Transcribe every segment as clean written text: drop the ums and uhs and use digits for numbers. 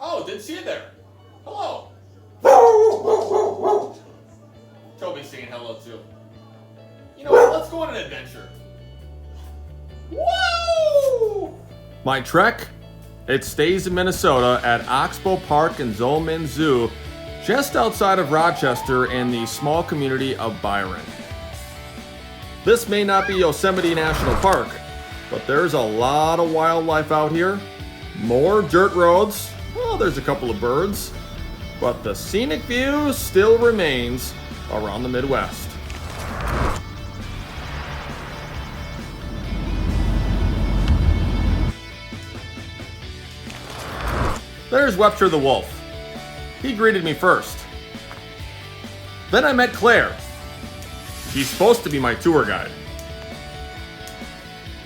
Oh, didn't see you there. Hello. Toby's saying hello too. You know what? Let's go on an adventure. Woo! My trek? It stays in Minnesota at Oxbow Park and Zollman Zoo, just outside of Rochester in the small community of Byron. This may not be Yosemite National Park, but there's a lot of wildlife out here. More dirt roads, well, there's a couple of birds, but the scenic view still remains around the Midwest. There's Webster the wolf. He greeted me first. Then I met Claire. She's supposed to be my tour guide.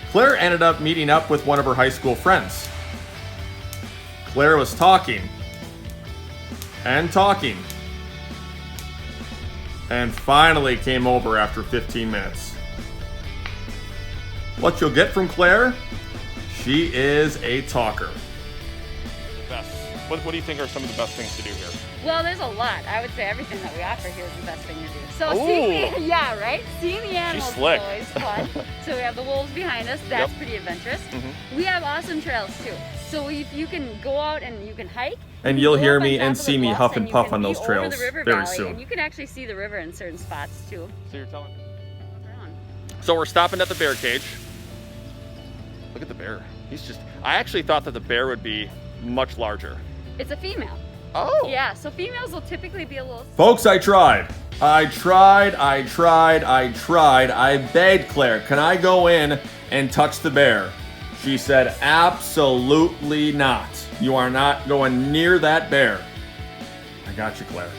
Claire ended up meeting up with one of her high school friends. Claire was talking and talking and finally came over after 15 minutes. What you'll get from Claire? She is a talker. Best. What do you think are some of the best things to do here? Well, there's a lot. I would say everything that we offer here is the best thing to do. So seeing the, yeah, right? Seeing the animals is always fun. So we have the wolves behind us. That's pretty adventurous. We have awesome trails too. So you can go out and you can hike. And you'll hear me and see me huff and puff on those trails very soon. And you can actually see the river in certain spots too. So you're telling me? So we're stopping at the bear cage. Look at the bear. I actually thought that the bear would be much larger. It's a female. Oh. Yeah, so females will typically be a little... Folks, I tried. I begged Claire, can I go in and touch the bear? She said, absolutely not. You are not going near that bear. I got you, Claire.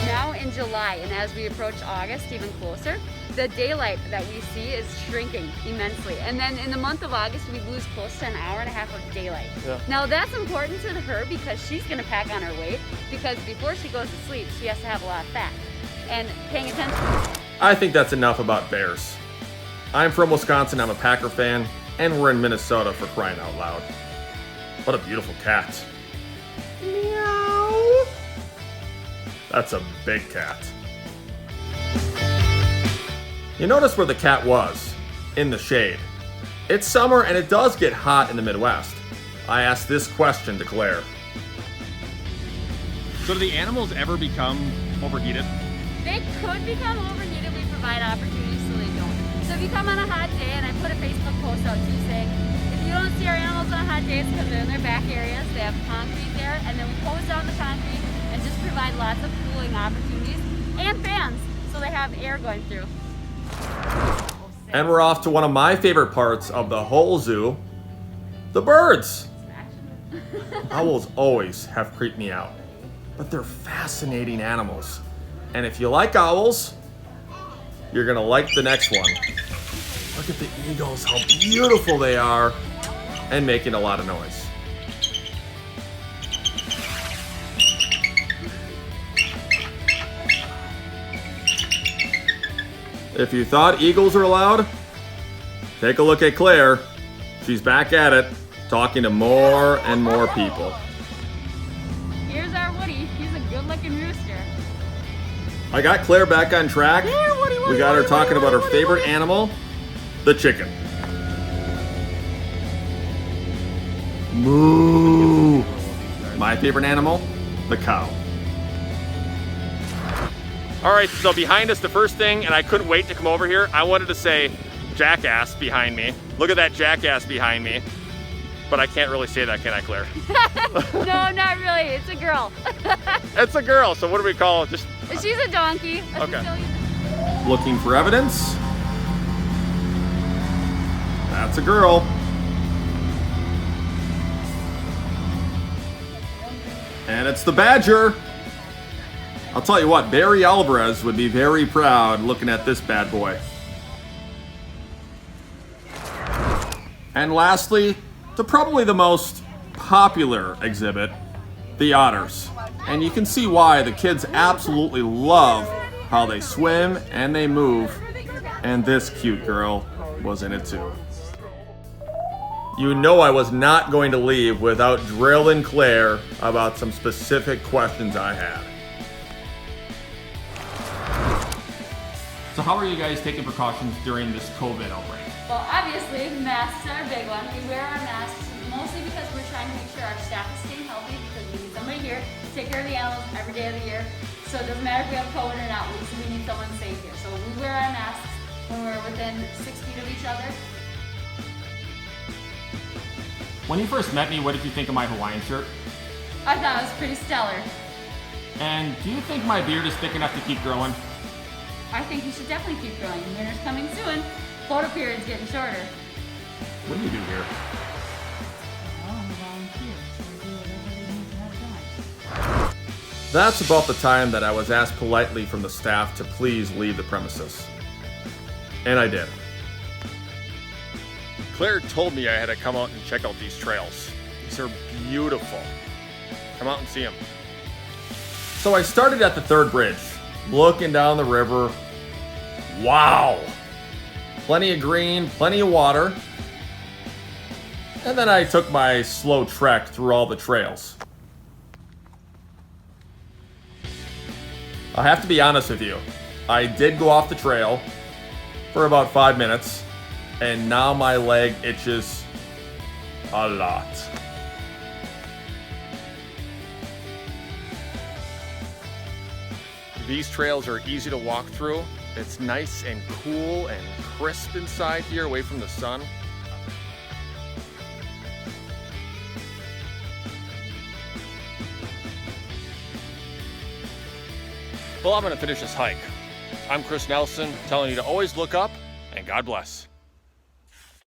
Now in July, and as we approach August even closer, the daylight that we see is shrinking immensely. And then in the month of August, we lose close to an hour and a half of daylight. Yeah. Now that's important to her because she's gonna pack on her weight because before she goes to sleep, she has to have a lot of fat. And paying attention. I think that's enough about bears. I'm from Wisconsin, I'm a Packer fan, and we're in Minnesota for crying out loud. What a beautiful cat. Meow. That's a big cat. You notice where the cat was, in the shade. It's summer and it does get hot in the Midwest. I asked this question to Claire. So do the animals ever become overheated? They could become overheated. We provide opportunities so they don't. So if you come on a hot day, and I put a Facebook post out too saying, if you don't see our animals on a hot day, it's because they're in their back areas. They have concrete there, and then we close down the concrete and just provide lots of cooling opportunities and fans so they have air going through. And we're off to one of my favorite parts of the whole zoo, the birds. Owls always have creeped me out, but they're fascinating animals. And if you like owls, you're gonna like the next one. Look at the eagles, how beautiful they are, and making a lot of noise. If you thought eagles are loud, take a look at Claire. She's back at it, talking to more and more people. Here's our Woody. He's a good-looking rooster. I got Claire back on track. We got her talking about her favorite animal, the chicken. Moo! My favorite animal, the cow. All right, so behind us, the first thing, and I couldn't wait to come over here, I wanted to say jackass behind me. Look at that jackass behind me. But I can't really say that, can I, Claire? No, not really. It's a girl. It's a girl, so what do we call it? She's a donkey. Okay. Looking for evidence? That's a girl. And it's the badger. I'll tell you what, Barry Alvarez would be very proud looking at this bad boy. And lastly, probably the most popular exhibit, the otters. And you can see why the kids absolutely love how they swim and they move. And this cute girl was in it too. You know I was not going to leave without drilling Claire about some specific questions I had. So how are you guys taking precautions during this COVID outbreak? Well, obviously, masks are a big one. We wear our masks mostly because we're trying to make sure our staff is staying healthy, because we need somebody here to take care of the animals every day of the year. So it doesn't matter if we have COVID or not, we need someone safe here. So we wear our masks when we're within 6 feet of each other. When you first met me, what did you think of my Hawaiian shirt? I thought it was pretty stellar. And do you think my beard is thick enough to keep growing? I think you should definitely keep growing. Winter's coming soon. Photo period's getting shorter. What do you do here? Oh, I'm a volunteer, so I do whatever they need to have done. That's about the time that I was asked politely from the staff to please leave the premises. And I did. Claire told me I had to come out and check out these trails. These are beautiful. Come out and see them. So I started at the third bridge, looking down the river. Wow! Plenty of green, plenty of water. And then I took my slow trek through all the trails. I have to be honest with you. I did go off the trail for about 5 minutes, and now my leg itches a lot. These trails are easy to walk through. It's nice and cool and crisp inside here, away from the sun. Well, I'm gonna finish this hike. I'm Chris Nelson, telling you to always look up, and God bless.